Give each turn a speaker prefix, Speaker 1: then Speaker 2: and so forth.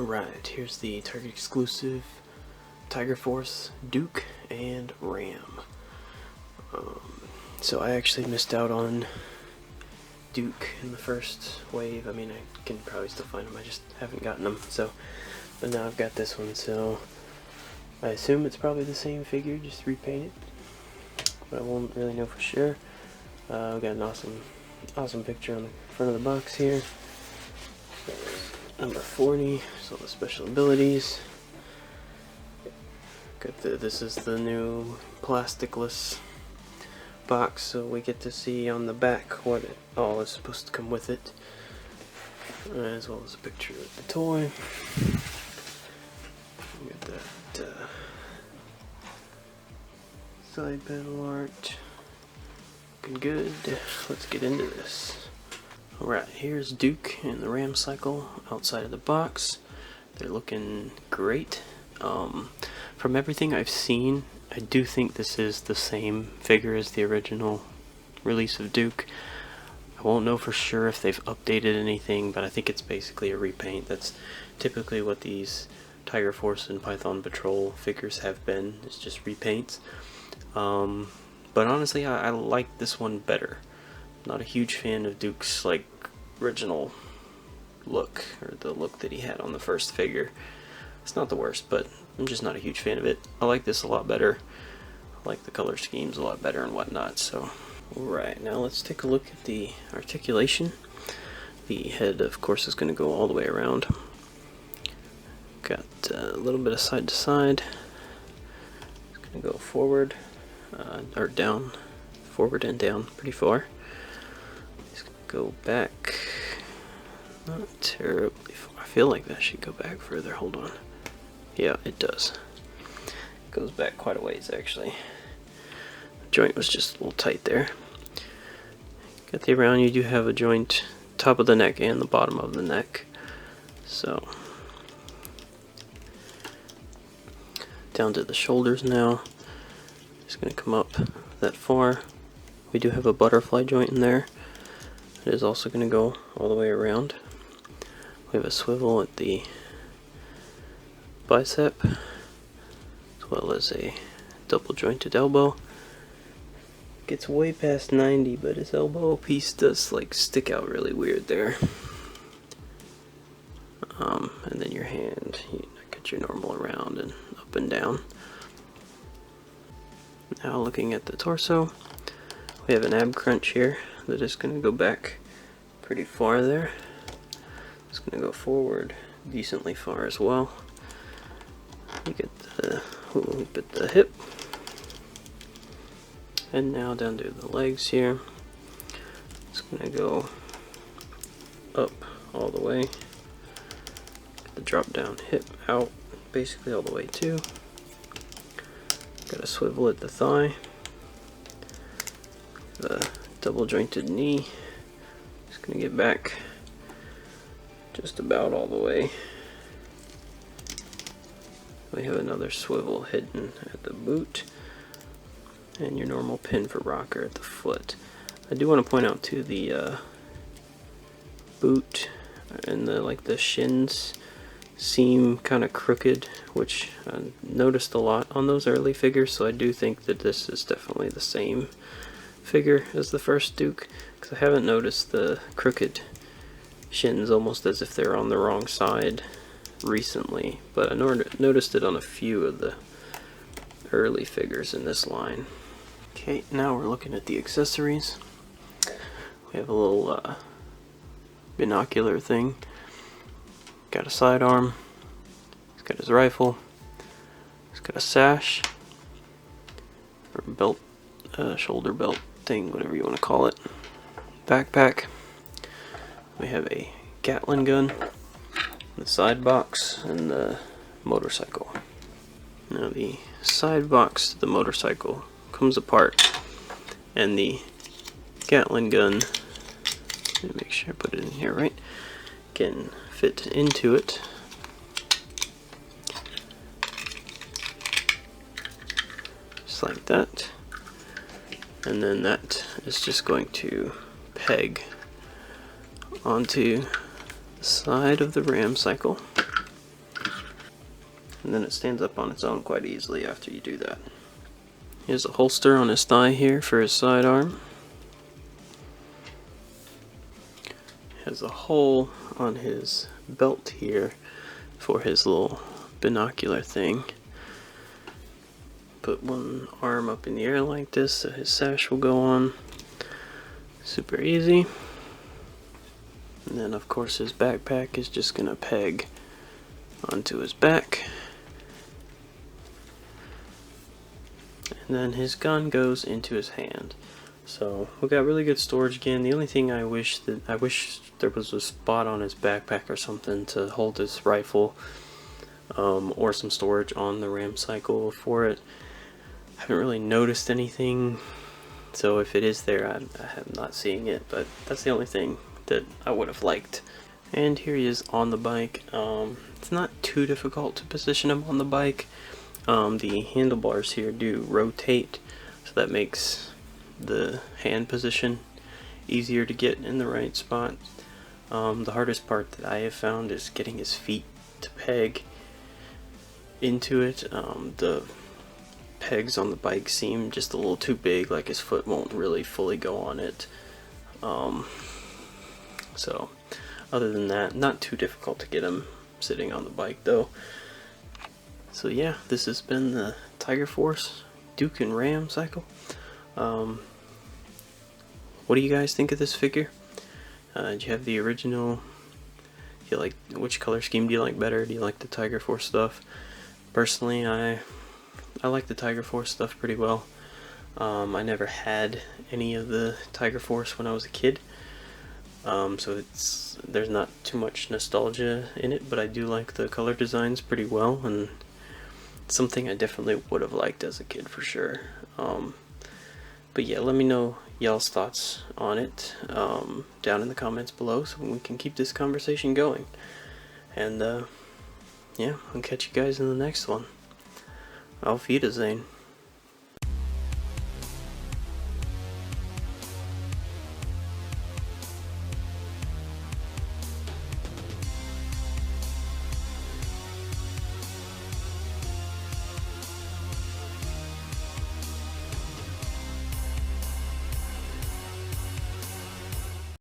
Speaker 1: Alright, here's the Target exclusive Tiger Force Duke and Ram. So I actually missed out on Duke in the first wave. I mean, I can probably still find them, I just haven't gotten them. So, but now I've got this one, so I assume it's probably the same figure, just repainted. But I won't really know for sure. I've got an awesome picture on the front of the box here. Number 40, so the special abilities. This is the new plasticless box, so we get to see on the back what it all is supposed to come with it, as well as a picture of the toy. Get that side panel art. Looking good. Let's get into this. Alright, here's Duke and the Ram cycle outside of the box. They're looking great. From everything I've seen, I do think this is the same figure as the original release of Duke. I won't know for sure if they've updated anything, but I think it's basically a repaint. That's typically what these Tiger Force and Python Patrol figures have been, it's just repaints. But honestly, I like this one better. Not a huge fan of Duke's like original look, or the look that he had on the first figure. It's not the worst, but I'm just not a huge fan of it. I like this a lot better. I like the color schemes a lot better and whatnot. So, alright, now let's take a look at the articulation. The head, of course, is going to go all the way around. Got a little bit of side to side. It's going to go forward, or down, forward and down pretty far. Go back, not terribly far. I feel like that should go back further. Hold on. Yeah, it does. It goes back quite a ways actually. The joint was just a little tight there. Got the around, you do have a joint top of the neck and the bottom of the neck. So down to the shoulders now. Just gonna come up that far. We do have a butterfly joint in there. It is also going to go all the way around. We have a swivel at the bicep, as well as a double jointed elbow. Gets way past 90, but his elbow piece does like stick out really weird there. And then your hand, you get your normal around and up and down. Now looking at the torso, we have an ab crunch here that is going to go back pretty far there. It's going to go forward decently far as well. You get the hip, and now down to the legs here. It's going to go up all the way. Get the drop down hip out basically all the way too. Got a swivel at the thigh. The double jointed knee. Just gonna get back just about all the way. We have another swivel hidden at the boot, and your normal pin for rocker at the foot. I do want to point out too, the boot and the shins seem kind of crooked, which I noticed a lot on those early figures. So I do think that this is definitely the same figure as the first Duke, because I haven't noticed the crooked shins, almost as if they're on the wrong side recently, but I noticed it on a few of the early figures in this line. Okay, now we're looking at the accessories. We have a little binocular thing. Got a sidearm. He's got his rifle. He's got a sash, or belt, shoulder belt thing, whatever you want to call it. Backpack. We have a Gatling gun, the side box, and the motorcycle. Now the side box to the motorcycle comes apart, and the Gatling gun, let me make sure I put it in here right, can fit into it. Just like that. And then that is just going to peg onto the side of the Ram cycle. and then it stands up on its own quite easily after you do that. Here's a holster on his thigh here for his sidearm. Has a hole on his belt here for his little binocular thing. Put one arm up in the air like this so his sash will go on. Super easy. And then of course his backpack is just gonna peg onto his back. And then his gun goes into his hand. So we got really good storage again. The only thing I wish there was a spot on his backpack or something to hold his rifle, or some storage on the ram cycle for it. I haven't really noticed anything, so if it is there, I am not seeing it, but that's the only thing that I would have liked. And here he is on the bike. It's not too difficult to position him on the bike. The handlebars here do rotate, so that makes the hand position easier to get in the right spot. The hardest part that I have found is getting his feet to peg into it. The pegs on the bike seem just a little too big, like his foot won't really fully go on it. So other than that, not too difficult to get him sitting on the bike though. So yeah, this has been the Tiger Force Duke and Ram cycle. What do you guys think of this figure? Do you have the original? Do you like, which color scheme do you like better? Do you like the Tiger Force stuff? Personally, I like the Tiger Force stuff pretty well. I never had any of the Tiger Force when I was a kid, so there's not too much nostalgia in it, but I do like the color designs pretty well, and something I definitely would have liked as a kid for sure. But yeah, let me know y'all's thoughts on it down in the comments below so we can keep this conversation going. And yeah, I'll catch you guys in the next one. Auf Wiedersehen.